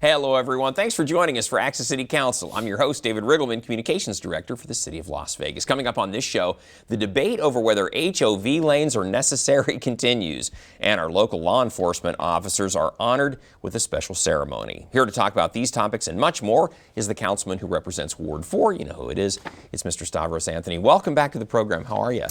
Hello, everyone. Thanks for joining us for Access City Council. I'm your host, David Riggleman, Communications Director for the City of Las Vegas. Coming up on this show, the debate over whether HOV lanes are necessary continues, and our local law enforcement officers are honored with a special ceremony. Here to talk about these topics and much more is the councilman who represents Ward 4. You know who it is. It's Mr. Stavros Anthony. Welcome back to the program. How are you?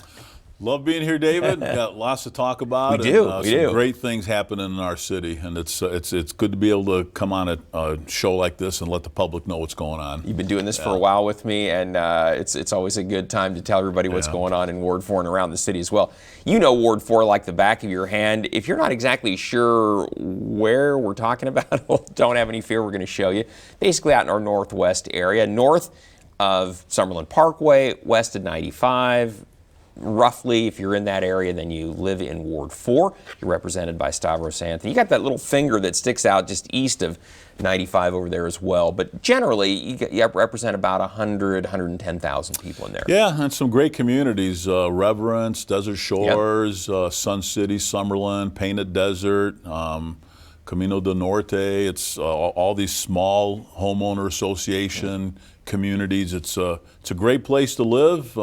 Love being here, David. Got lots to talk about. We do. Some great things happening in our city, and it's good to be able to come on a show like this and let the public know what's going on. You've been doing this for a while with me, and it's always a good time to tell everybody what's going on in Ward 4 and around the city as well. You know Ward 4 like the back of your hand. If you're not exactly sure where we're talking about, well, don't have any fear. We're going to show you. Basically out in our northwest area, north of Summerlin Parkway, west of 95. Roughly, if you're in that area, then you live in Ward 4. You're represented by Stavros Anthony. You got that little finger that sticks out just east of 95 over there as well. But generally, you represent about 110,000 people in there. Yeah, and some great communities. Reverence, Desert Shores, Sun City, Summerlin, Painted Desert, Camino del Norte. It's all these small homeowner association communities. It's a great place to live.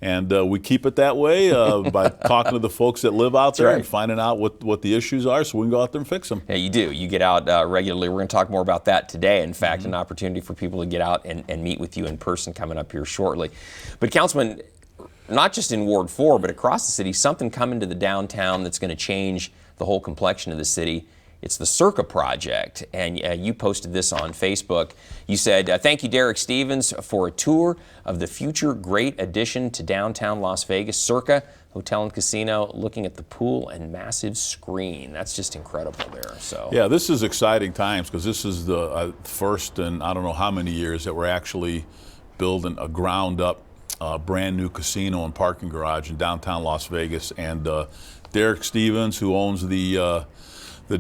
And we keep it that way by talking to the folks that live out there and finding out what the issues are so we can go out there and fix them. Yeah, you do. You get out regularly. We're going to talk more about that today. In fact, an opportunity for people to get out and meet with you in person coming up here shortly. But Councilman, not just in Ward 4, but across the city, something coming to the downtown that's going to change the whole complexion of the city. It's the Circa project, and you posted this on Facebook. You said, thank you, Derek Stevens, for a tour of the future great addition to downtown Las Vegas, Circa Hotel and Casino, looking at the pool and massive screen. That's just incredible there. So yeah, this is exciting times because this is the first in I don't know how many years that we're actually building a ground-up brand new casino and parking garage in downtown Las Vegas. And Derek Stevens, who owns the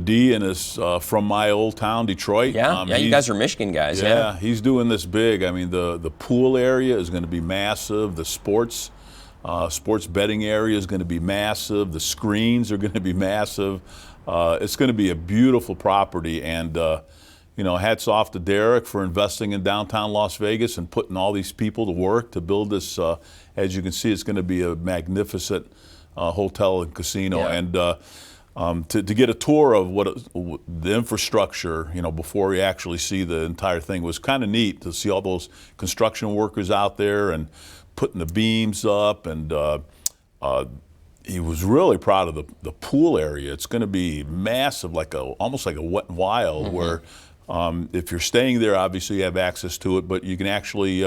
D and is from my old town, Detroit. Yeah, you guys are Michigan guys. Yeah, he's doing this big. I mean, the pool area is going to be massive. The sports betting area is going to be massive. The screens are going to be massive. It's going to be a beautiful property. And, hats off to Derek for investing in downtown Las Vegas and putting all these people to work to build this. As you can see, it's going to be a magnificent hotel and casino. Yeah. And to get a tour of the infrastructure, before you actually see the entire thing was kind of neat to see all those construction workers out there and putting the beams up. And he was really proud of the pool area. It's going to be massive, almost like a Wet n Wild, where if you're staying there, obviously you have access to it, but you can actually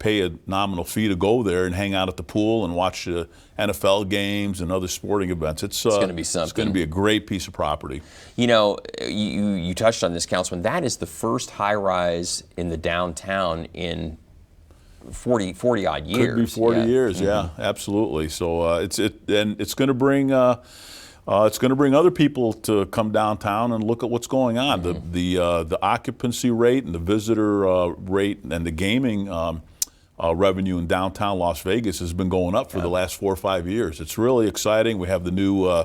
pay a nominal fee to go there and hang out at the pool and watch the NFL games and other sporting events. It's going to be something. It's going to be a great piece of property. You touched on this, Councilman. That is the first high-rise in the downtown in 40 odd years. Could be 40 years, yeah, absolutely. So it's going to bring other people to come downtown and look at what's going on. The occupancy rate and the visitor rate and the gaming revenue in downtown Las Vegas has been going up for the last 4 or 5 years. It's really exciting. We have the new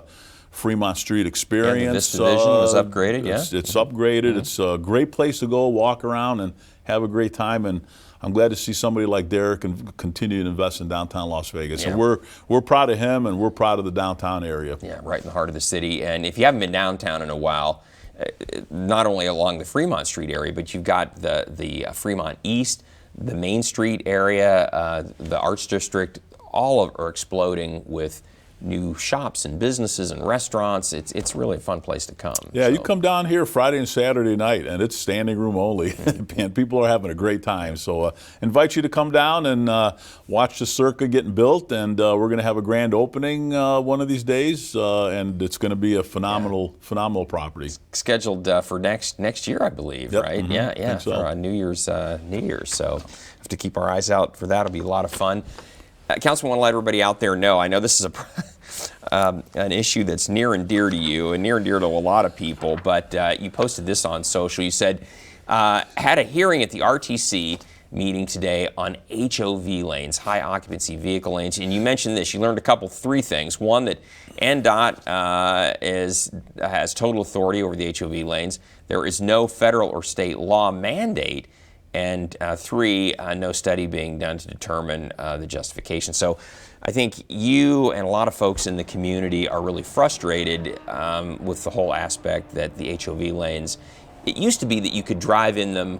Fremont Street Experience. Yeah, this division was upgraded, It's upgraded. It's a great place to go, walk around, and have a great time. And I'm glad to see somebody like Derek continue to invest in downtown Las Vegas. Yeah. And we're proud of him, and we're proud of the downtown area. Yeah, right in the heart of the city. And if you haven't been downtown in a while, not only along the Fremont Street area, but you've got the Fremont East, the Main Street area, the Arts District, are exploding with new shops and businesses and restaurants. It's really a fun place to come. Yeah, you come down here Friday and Saturday night, and it's standing room only, and people are having a great time. So invite you to come down and watch the Circa getting built, and we're going to have a grand opening one of these days, and it's going to be a phenomenal property. It's scheduled for next year, I believe, right? Yeah, for New Year's. So have to keep our eyes out for that. It'll be a lot of fun. Councilman, I want to let everybody out there know, I know this is an issue that's near and dear to you and near and dear to a lot of people, but you posted this on social. You said, had a hearing at the RTC meeting today on HOV lanes, high occupancy vehicle lanes. And you mentioned this, you learned three things. One, that NDOT has total authority over the HOV lanes. There is no federal or state law mandate. And three, no study being done to determine the justification. So I think you and a lot of folks in the community are really frustrated with the whole aspect that the HOV lanes, it used to be that you could drive in them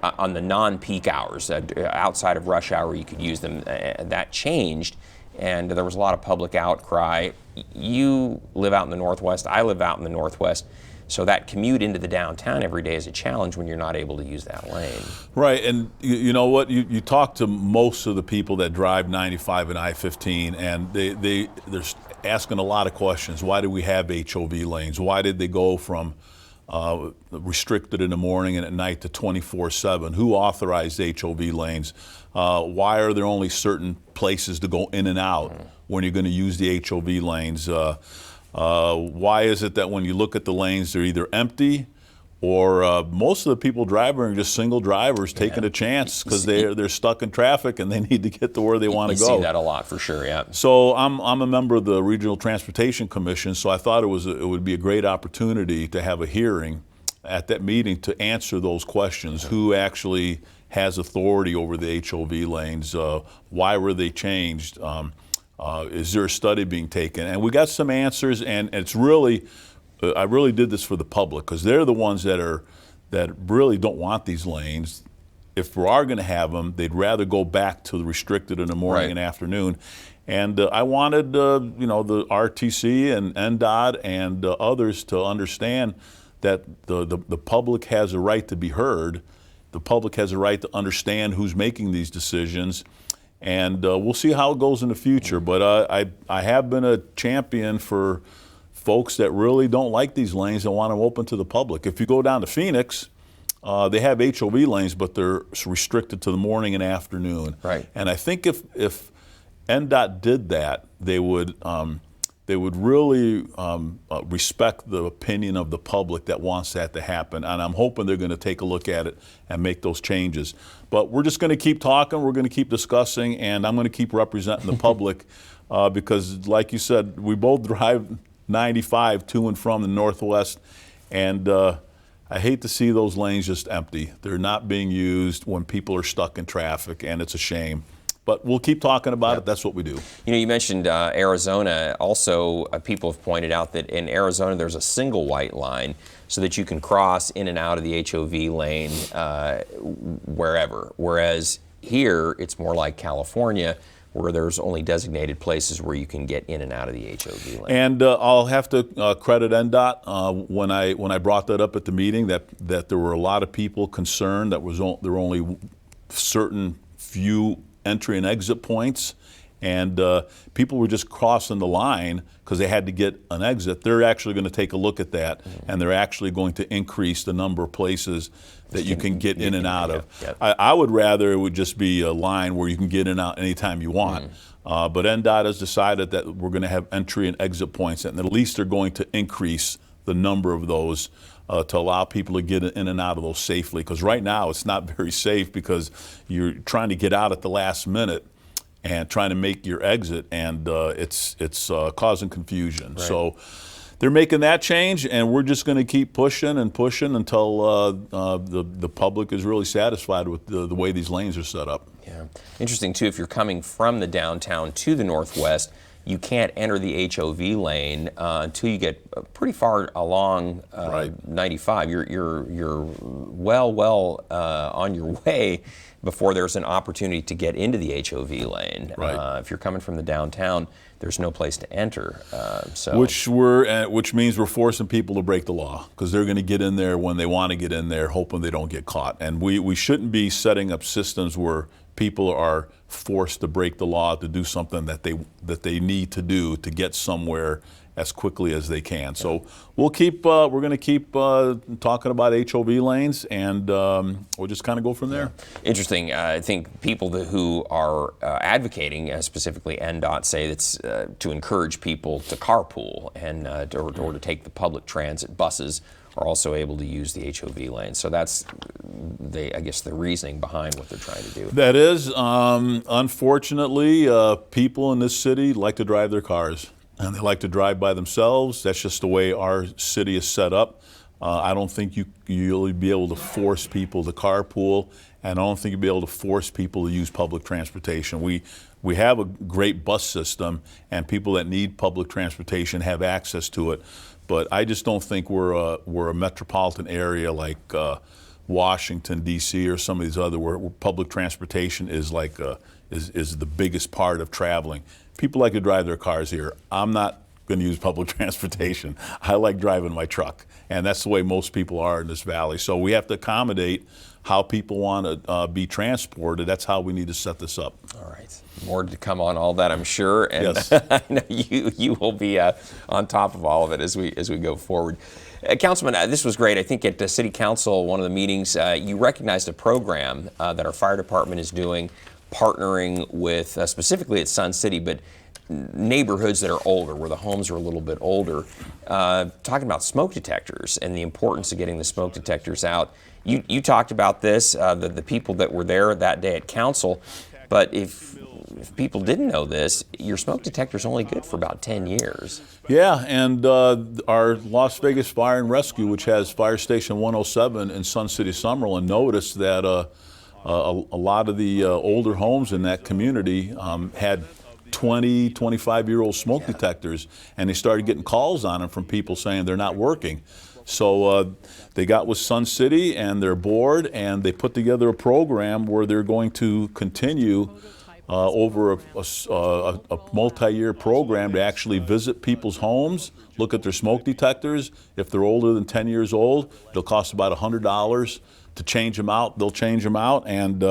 on the non-peak hours, outside of rush hour you could use them. That changed, and there was a lot of public outcry. You live out in the Northwest, I live out in the Northwest. So that commute into the downtown every day is a challenge when you're not able to use that lane. Right, and you know what? You talk to most of the people that drive 95 and I-15, and they're asking a lot of questions. Why do we have HOV lanes? Why did they go from restricted in the morning and at night to 24/7? Who authorized HOV lanes? Why are there only certain places to go in and out when you're going to use the HOV lanes? Why is it that when you look at the lanes, they're either empty or most of the people driving are just single drivers taking a chance because they're stuck in traffic and they need to get to where they want to go. You see that a lot for sure, yeah. So I'm a member of the Regional Transportation Commission, so I thought it would be a great opportunity to have a hearing at that meeting to answer those questions. Who actually has authority over the HOV lanes? Why were they changed? Is there a study being taken? And we got some answers, and it's really, I really did this for the public because they're the ones that really don't want these lanes. If we are going to have them, they'd rather go back to the restricted in the morning and afternoon. And I wanted, the RTC and NDOT and others to understand that the public has a right to be heard. The public has a right to understand who's making these decisions. And we'll see how it goes in the future. But I have been a champion for folks that really don't like these lanes and want them open to the public. If you go down to Phoenix, they have HOV lanes, but they're restricted to the morning and afternoon. Right. And I think if NDOT did that, they would really respect the opinion of the public that wants that to happen. And I'm hoping they're going to take a look at it and make those changes. But we're just going to keep talking, we're going to keep discussing, and I'm going to keep representing the public because, like you said, we both drive 95 to and from the Northwest, and I hate to see those lanes just empty. They're not being used when people are stuck in traffic, and it's a shame. But we'll keep talking about it. That's what we do. You know, you mentioned Arizona. Also, people have pointed out that in Arizona there's a single white line so that you can cross in and out of the HOV lane wherever. Whereas here it's more like California, where there's only designated places where you can get in and out of the HOV lane. And I'll have to credit NDOT when I brought that up at the meeting that there were a lot of people concerned that there were only certain few entry and exit points, and people were just crossing the line because they had to get an exit. They're actually going to take a look at that, and they're actually going to increase the number of places that you can get in and out of. Yep. I would rather it would just be a line where you can get in and out anytime you want. But NDOT has decided that we're going to have entry and exit points, and at least they're going to increase the number of those to allow people to get in and out of those safely. Because right now it's not very safe because you're trying to get out at the last minute and trying to make your exit, and it's causing confusion. Right. So they're making that change, and we're just going to keep pushing and pushing until the public is really satisfied with the way these lanes are set up. Yeah. Interesting, too, if you're coming from the downtown to the Northwest, you can't enter the HOV lane until you get pretty far along 95. You're well on your way before there's an opportunity to get into the HOV lane. Right. If you're coming from the downtown, there's no place to enter. Which means we're forcing people to break the law because they're going to get in there when they want to get in there, hoping they don't get caught. And we shouldn't be setting up systems where people are forced to break the law to do something that they need to do to get somewhere as quickly as they can. So we're going to keep talking about HOV lanes, and we'll just kind of go from there. Interesting. I think people who are advocating, specifically NDOT, say it's to encourage people to carpool and or to take the public transit. Buses are also able to use the HOV lane. So that's, I guess, the reasoning behind what they're trying to do. That is, unfortunately, people in this city like to drive their cars, and they like to drive by themselves. That's just the way our city is set up. I don't think you'll be able to force people to carpool, and I don't think you'll be able to force people to use public transportation. We have a great bus system, and people that need public transportation have access to it. But I just don't think we're a metropolitan area like Washington, D.C. or some of these other where public transportation is like is the biggest part of traveling. People like to drive their cars here. I'm not going to use public transportation. I like driving my truck, and that's the way most people are in this valley. So we have to accommodate how people want to be transported. That's how we need to set this up. All right. More to come on all that, I'm sure, and yes. I know you will be on top of all of it as we go forward. Councilman, this was great. I think at the City Council, one of the meetings, you recognized a program that our fire department is doing, partnering with, specifically at Sun City, but neighborhoods that are older, where the homes are a little bit older, talking about smoke detectors and the importance of getting the smoke detectors out. You talked about this, the people that were there that day at council, but if people didn't know this, your smoke detector is only good for about 10 years. Yeah, and our Las Vegas Fire and Rescue, which has Fire Station 107 in Sun City, Summerlin, noticed that a lot of the older homes in that community had 20, 25-year-old smoke detectors, and they started getting calls on them from people saying they're not working. So they got with Sun City and their board, and they put together a program where they're going to continue over a multi-year program to actually visit people's homes, look at their smoke detectors. If they're older than 10 years old, it'll cost about $100 to change them out. They'll change them out, and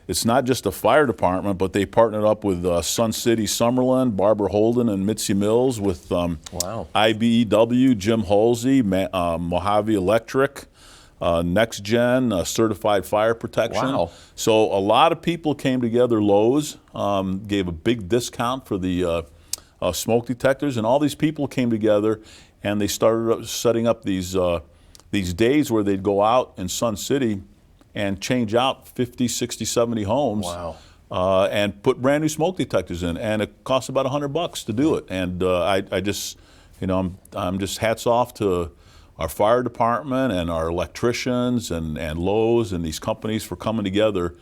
it's not just the fire department, but they partnered up with Sun City, Summerlin, Barbara Holden, and Mitzi Mills with IBEW, Jim Halsey, Mojave Electric, Next Gen, Certified Fire Protection. Wow. So a lot of people came together. Lowe's gave a big discount for the smoke detectors, and all these people came together, and they started setting up these days where they'd go out in Sun City and change out 50, 60, 70 homes. Wow. And put brand new smoke detectors in, and it costs about $100 to do it. And I just, I'm just hats off to our fire department and our electricians and Lowe's and these companies for coming together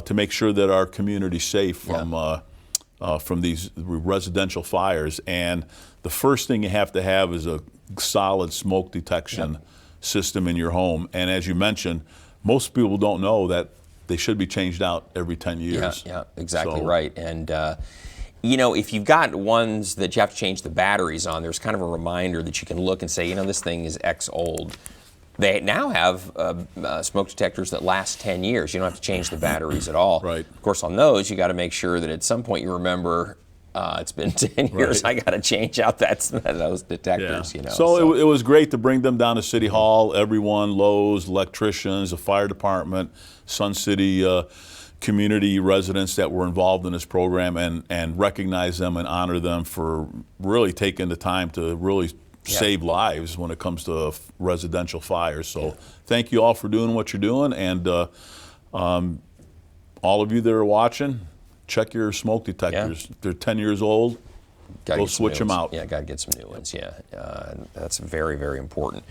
to make sure that our community's safe from these residential fires. And the first thing you have to have is a solid smoke detection system in your home. And as you mentioned, most people don't know that they should be changed out every 10 years. Yeah, exactly right. And if you've got ones that you have to change the batteries on, there's kind of a reminder that you can look and say, this thing is X old. They now have smoke detectors that last 10 years. You don't have to change the batteries at all. Right. Of course, on those, you got to make sure that at some point you remember it's been 10 years. Right. I got to change out those detectors. Yeah. So it was great to bring them down to City Hall. Everyone, Lowe's, electricians, the fire department, Sun City community residents that were involved in this program, and recognize them and honor them for really taking the time to really save lives when it comes to residential fires. So thank you all for doing what you're doing, and all of you that are watching, check your smoke detectors. If they're 10 years old, go switch them out. Yeah, got to get some new ones. Yeah, that's very, very important.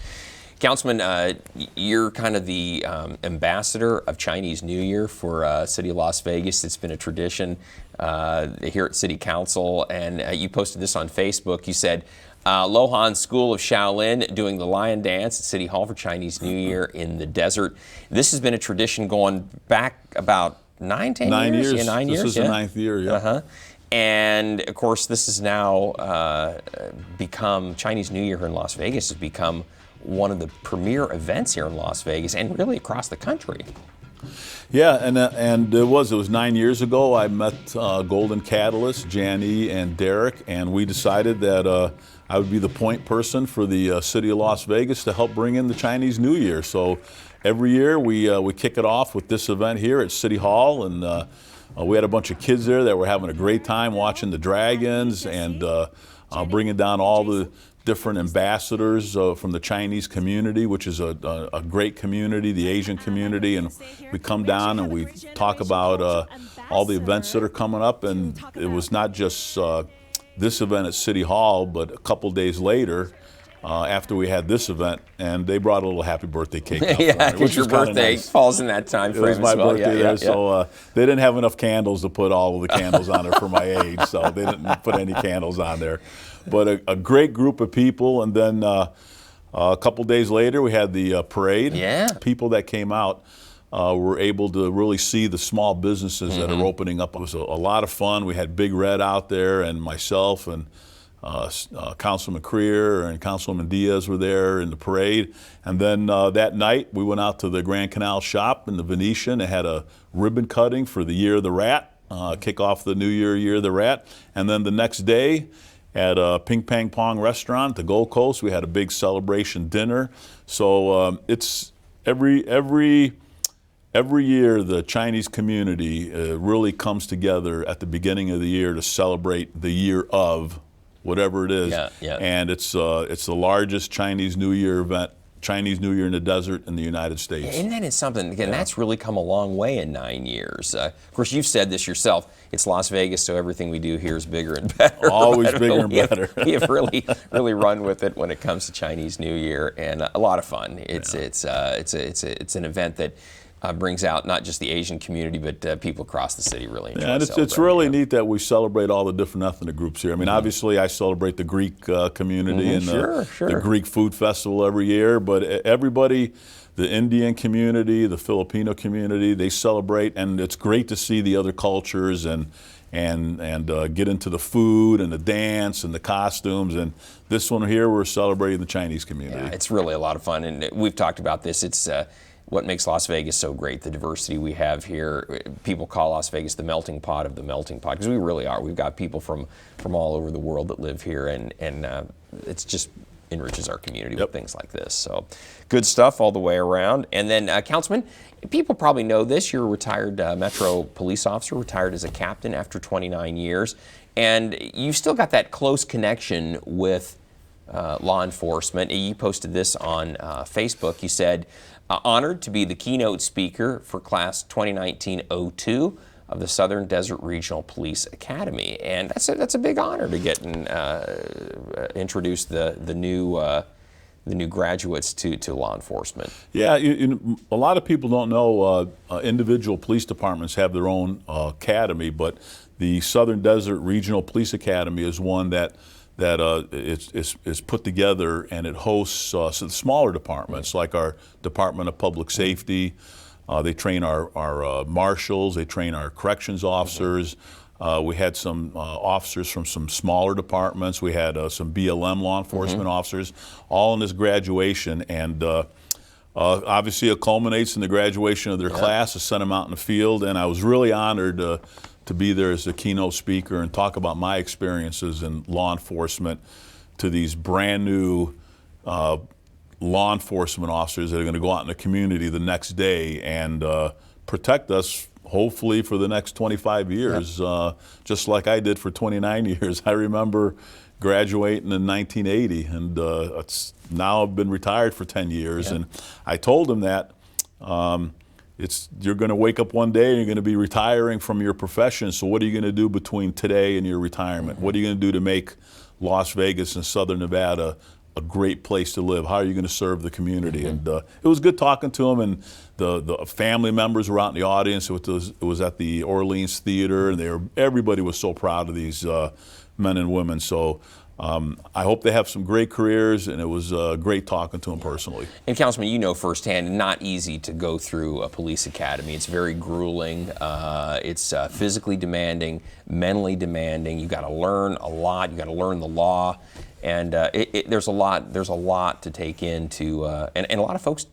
Councilman, you're kind of the ambassador of Chinese New Year for City of Las Vegas. It's been a tradition here at City Council, and you posted this on Facebook. You said, Lohan School of Shaolin doing the lion dance at City Hall for Chinese New Year in the desert. This has been a tradition going back about 9 years. Yeah, 9 years. This is the 9th year, yeah. And of course, this has now become, Chinese New Year here in Las Vegas has become one of the premier events here in Las Vegas and really across the country. Yeah, and it was 9 years ago. I met Golden Catalyst, Janie and Derek, and we decided that I would be the point person for the city of Las Vegas to help bring in the Chinese New Year. So every year we kick it off with this event here at City Hall, and we had a bunch of kids there that were having a great time watching the dragons and bringing down all the different ambassadors from the Chinese community, which is a great community, the Asian community, and we come down and we talk about all the events that are coming up. And it was not just this event at City Hall, but a couple days later, after we had this event, and they brought a little happy birthday cake out yeah, for me, because your birthday falls in that time frame. It was my as well. birthday yeah, there, so they didn't have enough candles to put all of the candles on there for my age, so they didn't put any candles on there. But a great group of people, and then a couple days later we had the parade. Yeah. People that came out were able to really see the small businesses that are opening up. It was a lot of fun. We had Big Red out there, and myself and Councilman Creer and Councilman Diaz were there in the parade. And then that night we went out to the Grand Canal Shop in the Venetian. They had a ribbon cutting for the Year of the Rat, kick off the New Year of the Rat. And then the next day at Ping Pang Pong restaurant, the Gold Coast, we had a big celebration dinner. So it's every year the Chinese community really comes together at the beginning of the year to celebrate the year of whatever it is. And it's the largest Chinese New Year event, Chinese New Year in the desert in the United States. And that is something, again, that's really come a long way in 9 years. Of course, you've said this yourself. It's Las Vegas, so everything we do here is bigger and better. Always bigger and better. We have really run with it when it comes to Chinese New Year, and a lot of fun. It's an event that brings out not just the Asian community, but people across the city really enjoy and it's really neat that we celebrate all the different ethnic groups here. I mean, obviously I celebrate the Greek community and the Greek food festival every year, but everybody, the Indian community, the Filipino community, they celebrate, and it's great to see the other cultures and get into the food and the dance and the costumes. And this one here, we're celebrating the Chinese community. Yeah, it's really a lot of fun, and we've talked about this. It's what makes Las Vegas so great, the diversity we have here. People call Las Vegas the melting pot of the melting pot, because we really are. We've got people from all over the world that live here, and it's just enriches our community with things like this. So good stuff all the way around. And then Councilman, people probably know this, you're a retired Metro police officer, retired as a captain after 29 years, and you've still got that close connection with law enforcement. You posted this on Facebook. You said, honored to be the keynote speaker for class 2019-02 of the Southern Desert Regional Police Academy, and that's a big honor to get and introduce the new graduates to law enforcement. Yeah, a lot of people don't know individual police departments have their own academy, but the Southern Desert Regional Police Academy is one that is put together, and it hosts some smaller departments like our Department of Public Safety. They train our marshals, they train our corrections officers. We had some officers from some smaller departments. We had some BLM law enforcement officers, all in this graduation. And obviously it culminates in the graduation of their class to send them out in the field. And I was really honored to be there as a keynote speaker and talk about my experiences in law enforcement to these brand new law enforcement officers that are going to go out in the community the next day and protect us, hopefully, for the next 25 years, just like I did for 29 years. I remember graduating in 1980, and now I've been retired for 10 years. And I told him that you're going to wake up one day and you're going to be retiring from your profession, so what are you going to do between today and your retirement? What are you going to do to make Las Vegas and Southern Nevada a great place to live? How are you going to serve the community? And it was good talking to them, and the family members were out in the audience. It was at the Orleans Theater, and everybody was so proud of these men and women. So I hope they have some great careers, and it was great talking to them personally. And Councilman, you know firsthand, not easy to go through a police academy. It's very grueling. It's physically demanding, mentally demanding. You've got to learn a lot. You've got to learn the law, and there's a lot to take into, and a lot of folks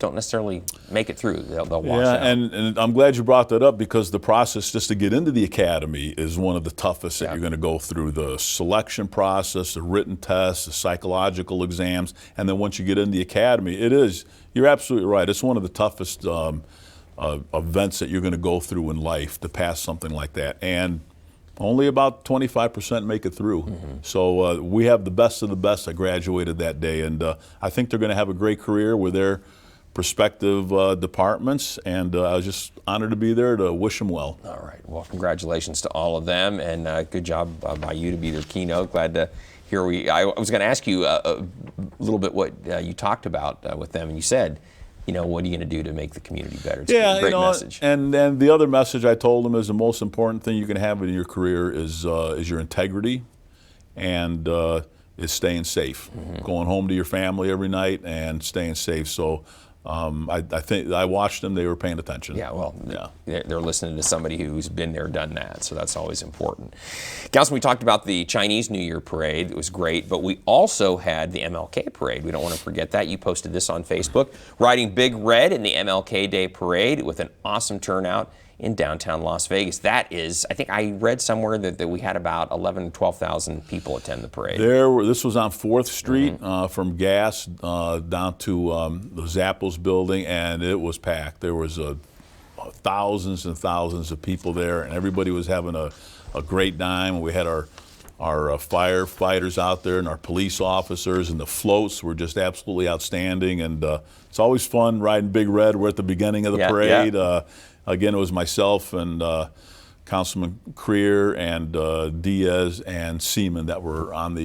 don't necessarily make it through. They'll wash Yeah, out. and I'm glad you brought that up, because the process just to get into the academy is one of the toughest that Yeah. you're going to go through. The selection process, the written tests, the psychological exams, and then once you get in the academy, you're absolutely right. It's one of the toughest events that you're going to go through in life to pass something like that. And only about 25% make it through. So we have the best of the best that graduated that day, and I think they're going to have a great career with their prospective departments, and I was just honored to be there to wish them well. All right. Well, congratulations to all of them, and good job by you to be their keynote. Glad to hear. I was going to ask you a little bit what you talked about with them, and you said, what are you going to do to make the community better? It's a great message. And the other message I told them is the most important thing you can have in your career is your integrity, and is staying safe, going home to your family every night and staying safe. So I think I watched them; they were paying attention. Yeah, well, they're listening to somebody who's been there, done that, so that's always important. Councilman, we talked about the Chinese New Year parade. It was great, but we also had the MLK parade. We don't want to forget that. You posted this on Facebook, riding Big Red in the MLK Day parade with an awesome turnout in downtown Las Vegas. That is, I think I read somewhere that we had about 11,000 to 12,000 people attend the parade. This was on 4th Street, from Gas down to the Zappos building, and it was packed. There was thousands and thousands of people there, and everybody was having a great time. We had our firefighters out there and our police officers, and the floats were just absolutely outstanding. And it's always fun riding Big Red. We're at the beginning of the parade. Yeah. Again, it was myself and Councilman Creer and Diaz and Seaman that were on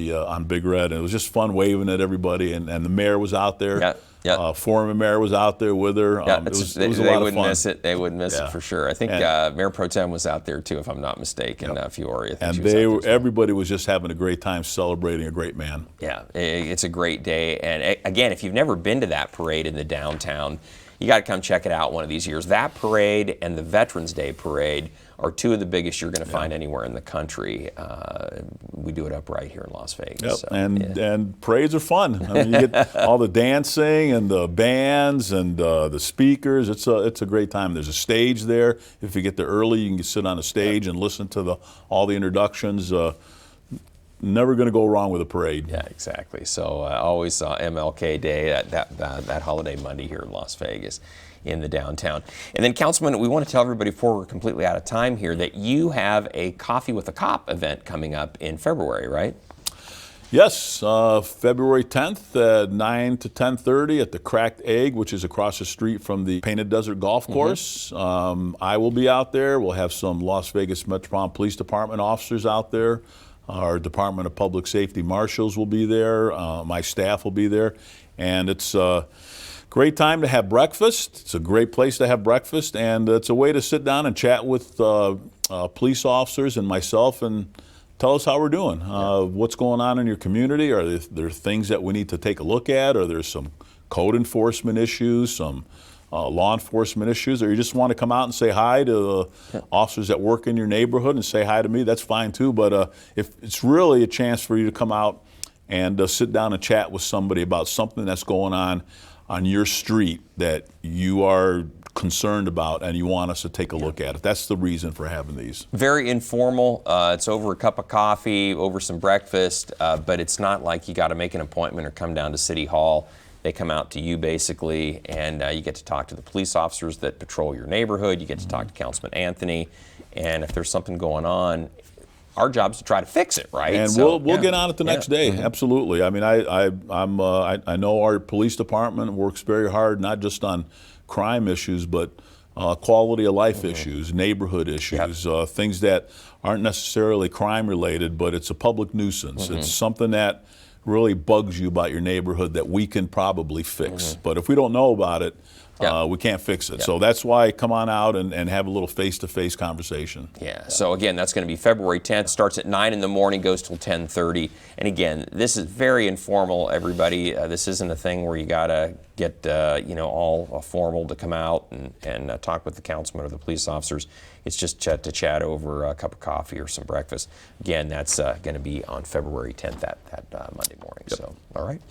Big Red. And it was just fun waving at everybody. And the mayor was out there. Yeah. Former mayor was out there with her. Yeah, it was a they lot of fun. wouldn't miss it. They wouldn't miss it for sure. I think Mayor Pro Tem was out there too, if I'm not mistaken. Fiore. I think she was out there as well. Everybody was just having a great time celebrating a great man. Yeah, it's a great day. And again, if you've never been to that parade in the downtown, you got to come check it out one of these years. That parade and the Veterans Day parade are two of the biggest you're going to find anywhere in the country. We do it up right here in Las Vegas. Yep. So, and parades are fun. I mean, you get all the dancing and the bands and the speakers. It's a great time. There's a stage there. If you get there early, you can sit on a stage and listen to all the introductions. Never going to go wrong with a parade. Yeah, exactly. So always MLK Day, that holiday Monday here in Las Vegas in the downtown. And then, Councilman, we want to tell everybody before we're completely out of time here that you have a Coffee with a Cop event coming up in February, right? Yes, February 10th at 9 to 10:30 at the Cracked Egg, which is across the street from the Painted Desert Golf Course. I will be out there. We'll have some Las Vegas Metropolitan Police Department officers out there. Our Department of Public Safety marshals will be there. My staff will be there. And it's a great time to have breakfast. It's a great place to have breakfast. And it's a way to sit down and chat with police officers and myself and tell us how we're doing. What's going on in your community? Are there things that we need to take a look at? Are there some code enforcement issues, some law enforcement issues, or you just want to come out and say hi to the officers that work in your neighborhood and say hi to me, that's fine too. But if it's really a chance for you to come out and sit down and chat with somebody about something that's going on your street that you are concerned about and you want us to take a look at it. That's the reason for having these. Very informal. It's over a cup of coffee, over some breakfast, but it's not like you got to make an appointment or come down to City Hall. They come out to you basically, and you get to talk to the police officers that patrol your neighborhood. You get to talk to Councilman Anthony, and if there's something going on, our job is to try to fix it, right? And so, we'll get on it the next day. Absolutely. I mean, I know our police department works very hard, not just on crime issues, but quality of life issues, neighborhood issues, things that aren't necessarily crime related, but it's a public nuisance. It's something that really bugs you about your neighborhood that we can probably fix. But if we don't know about it, Yeah. we can't fix it. So that's why come on out and have a little face-to-face conversation. Yeah. So again, that's going to be February 10th. Starts at 9 in the morning, goes till 10:30. And again, this is very informal. Everybody, this isn't a thing where you gotta get all formal to come out and talk with the councilman or the police officers. It's just to chat over a cup of coffee or some breakfast. Again, that's going to be on February 10th, that Monday morning. So, all right.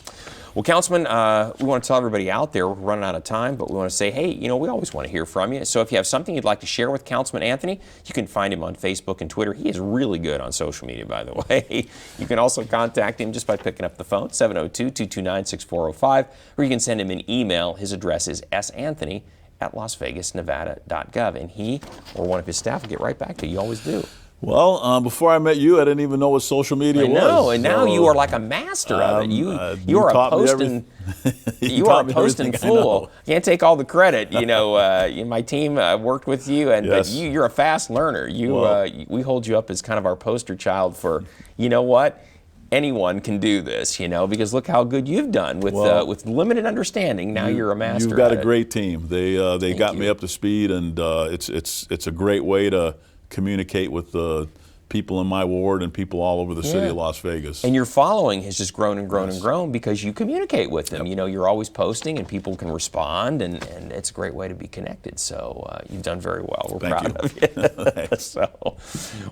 Well, Councilman, we want to tell everybody out there, we're running out of time, but we want to say, hey, we always want to hear from you. So if you have something you'd like to share with Councilman Anthony, you can find him on Facebook and Twitter. He is really good on social media, by the way. You can also contact him just by picking up the phone, 702-229-6405, or you can send him an email. His address is santhony@lasvegasnevada.gov, and he or one of his staff will get right back to you. You always do. Well, before I met you, I didn't even know what social media was. I know, and now you are like a master of it. You are a posting, you are a posting fool. Can't take all the credit. My team worked with you, but you're a fast learner. We hold you up as kind of our poster child for, what? Anyone can do this, because look how good you've done with limited understanding. Now you're a master. You've got a great team. They got me up to speed, and it's a great way to communicate with the people in my ward and people all over the city of Las Vegas. And your following has just grown and grown and grown because you communicate with them. You're always posting and people can respond, and it's a great way to be connected. So you've done very well. We're proud of you.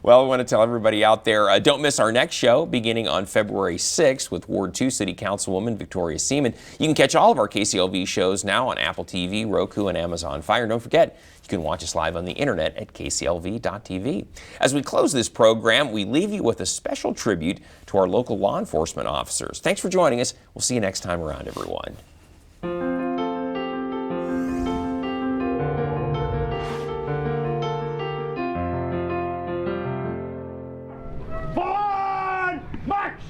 Well, I want to tell everybody out there, don't miss our next show beginning on February 6th with Ward 2 City Councilwoman Victoria Seaman. You can catch all of our KCLV shows now on Apple TV, Roku, and Amazon Fire. Don't forget, you can watch us live on the internet at kclv.tv. As we close this program, we leave you with a special tribute to our local law enforcement officers. Thanks for joining us. We'll see you next time around, everyone. Forward march!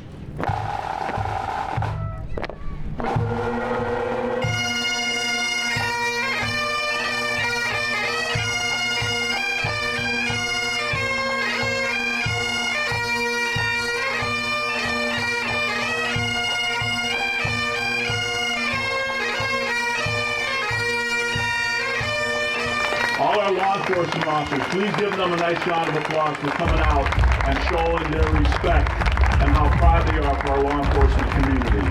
All our law enforcement officers, please give them a nice round of applause for coming out and showing their respect and how proud they are for our law enforcement community.